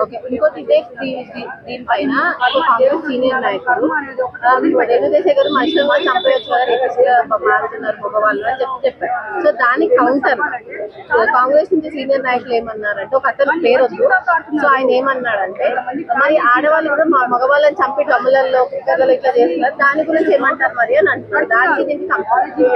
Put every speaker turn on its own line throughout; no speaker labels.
Okay. ఇంకోటి దీనిపైన Congress senior నాయకులు రేణుదేశాయ్ గారు మనుషులు చంపేయచ్చు కదా, రేపిస్ట్గా మారుతున్నారు మగవాళ్ళు అని చెప్పారు. సో దానికి కౌంటర్ కాంగ్రెస్ నుంచి సీనియర్ నాయకులు ఏమన్నారంటే, ఒక అతను పేరు వద్దు, సో ఆయన ఏమన్నాడంటే మరి ఆడవాళ్ళు కూడా మా మగవాళ్ళని చంపి డ్రమ్ములలో కుక్కర్లలో ఇట్లా చేస్తున్నారు, దాని గురించి ఏమంటారు మరి అని అంటున్నారు. దానికి దీనికి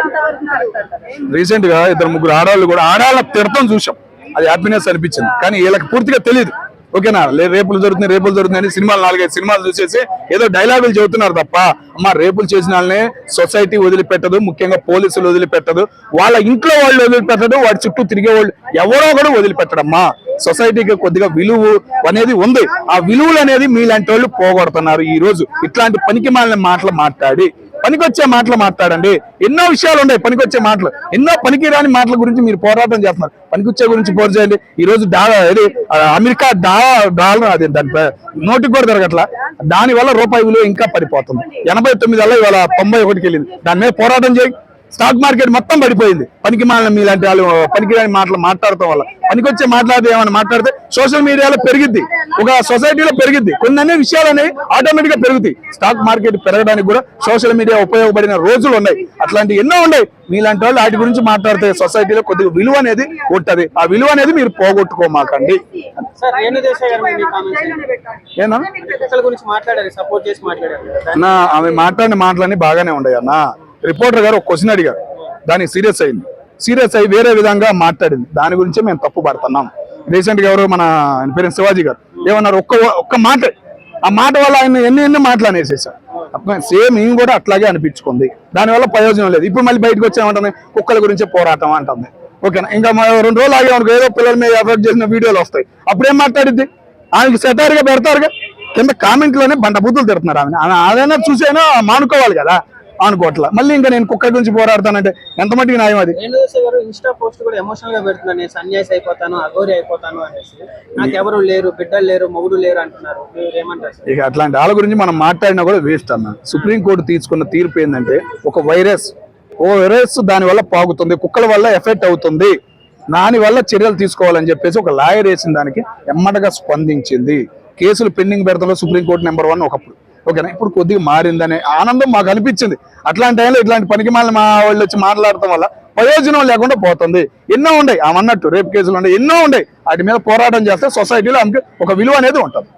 ఎంతవరకు కరెక్ట్ అంటారు?
రీసెంట్ గా 2-3 ఆడవాళ్ళు కూడా ఆడవాళ్ళ తిడతం చూసాం, అది హ్యాపీనెస్ అనిపించింది. కానీ వీళ్ళకి పూర్తిగా తెలియదు. ఓకేనా, రేపులు జరుగుతున్నాయని సినిమాలు 4-5 సినిమాలు చూసేసి ఏదో డైలాగులు చెబుతున్నారు తప్ప, అమ్మ రేపులు చేసిన వాళ్ళని సొసైటీ వదిలిపెట్టదు, ముఖ్యంగా పోలీసులు వదిలిపెట్టదు, వాళ్ళ ఇంట్లో వాళ్ళు వదిలిపెట్టదు, వాడి చుట్టూ తిరిగే వాళ్ళు ఎవరో కూడా వదిలిపెట్టడమ్మా. సొసైటీకి కొద్దిగా విలువ అనేది ఉంది. ఆ విలువలు అనేది మీలాంటి వాళ్ళు పోగొడుతున్నారు. ఈ రోజు ఇట్లాంటి పనికి మాలిన మాటలు మాట్లాడి, పనికొచ్చే మాటలు మాట్లాడండి. ఎన్నో విషయాలు ఉన్నాయి పనికొచ్చే మాటలు, ఎన్నో పనికిరాని మాటల గురించి మీరు పోరాటం చేస్తున్నారు. పనికొచ్చే గురించి పోరు చేయండి. ఈ రోజు అమెరికా డాలర్ అది దాని నోటికి కూడా తిరగట్లా, దాని వల్ల రూపాయి విలువ ఇంకా పడిపోతుంది. 89 వల్ల ఇవాళ 91కి వెళ్ళింది. దాని మీద పోరాటం చేయి. స్టాక్ మార్కెట్ మొత్తం పడిపోయింది పనికి మాలిన మీలాంటి వాళ్ళు పనికిరాని మాటలు మాట్లాడటం వల్ల. పనికొచ్చే మాట్లాడితే ఏమైనా మాట్లాడితే సోషల్ మీడియాలో పెరిగిద్ది, ఒక సొసైటీలో పెరిగిద్ది, కొన్ని విషయాలు అనేవి ఆటోమేటిక్ గా పెరుగుతాయి. స్టాక్ మార్కెట్ పెరగడానికి కూడా సోషల్ మీడియా ఉపయోగపడిన రోజులు ఉన్నాయి. అట్లాంటి ఎన్నో ఉన్నాయి. మీలాంటి వాళ్ళు వాటి గురించి మాట్లాడితే సొసైటీలో కొద్దిగా విలువ అనేది ఉంటది. ఆ విలువ అనేది మీరు పోగొట్టుకోమాకండి. ఆమె మాట్లాడిన మాటలన్నీ బాగానే ఉన్నాయి అన్న. రిపోర్టర్ గారు ఒక క్వశ్చన్ అడిగారు, దానికి సీరియస్ అయింది. సీరియస్ అయ్యి వేరే విధంగా మాట్లాడింది. దాని గురించి మేము తప్పు పడుతున్నాం. రీసెంట్ గా ఎవరు మన పేరు శివాజీ గారు ఏమన్నారు, ఒక్క మాట, ఆ మాట వల్ల ఆయన ఎన్ని మాటలు అనేసేసారు. సేమ్ మేము కూడా అట్లాగే అనిపించుకుంది. దానివల్ల ప్రయోజనం లేదు. ఇప్పుడు మళ్ళీ బయటకు వచ్చామంటుంది కుక్కల గురించి పోరాటం అంటుంది. ఓకేనా, ఇంకా 2 రోజులు ఆగేమనుకో ఏదో పిల్లల మీద ఎఫర్ట్ చేసిన వీడియోలు వస్తాయి. అప్పుడేం మాట్లాడిద్ది? ఆమెకి సెటైర్గా పెడతారుగా, కింద కామెంట్లోనే బండ బూతులు తిడుతున్నారు. ఆమె అదైనా చూసైనా మానుకోవాలి కదా, అనుకోవట్లా. మళ్ళీ ఇంకా నేను కుక్క గురించి పోరాడతానంటే ఎంత మట్టికి న్యాయం అది?
ఇన్స్టా పోస్ట్ కూడా ఎమోషనల్ గా పెడుతున్నా, నేను సన్యాసి అయిపోతాను, అఘోరి అయిపోతాను అనేసి, నాకు ఎవరు లేరు, బిడ్డలు లేరు, మొగుడు లేరు అంటున్నారు.
ఇక అట్లాంటి వాళ్ళ గురించి మనం మాట్లాడినా కూడా వేస్ట్ అన్న. సుప్రీంకోర్టు తీసుకున్న తీర్పు ఏంటంటే, ఒక వైరస్ దాని వల్ల పాగుతుంది, కుక్కల వల్ల ఎఫెక్ట్ అవుతుంది, దాని వల్ల చర్యలు తీసుకోవాలని చెప్పేసి ఒక లాయర్ వేసిన దానికి ఎమ్మటగా స్పందించింది. కేసులు పెండింగ్ పెడతాలో సుప్రీంకోర్టు నెంబర్ 1 ఒకప్పుడు. ఓకేనా, ఇప్పుడు కొద్దిగా మారిందనే ఆనందం మాకు అనిపించింది. అట్లాంటి టైంలో ఇట్లాంటి పనికి మాలిన మా వాళ్ళు వచ్చి మాట్లాడటం వల్ల ప్రయోజనం లేకుండా పోతుంది. ఎన్నో ఉన్నాయి, ఆమె అన్నట్టు రేపు కేసులు ఉన్నాయి, ఎన్నో ఉన్నాయి. వాటి మీద పోరాటం చేస్తే సొసైటీలో ఆమెకి ఒక విలువ అనేది ఉంటుంది.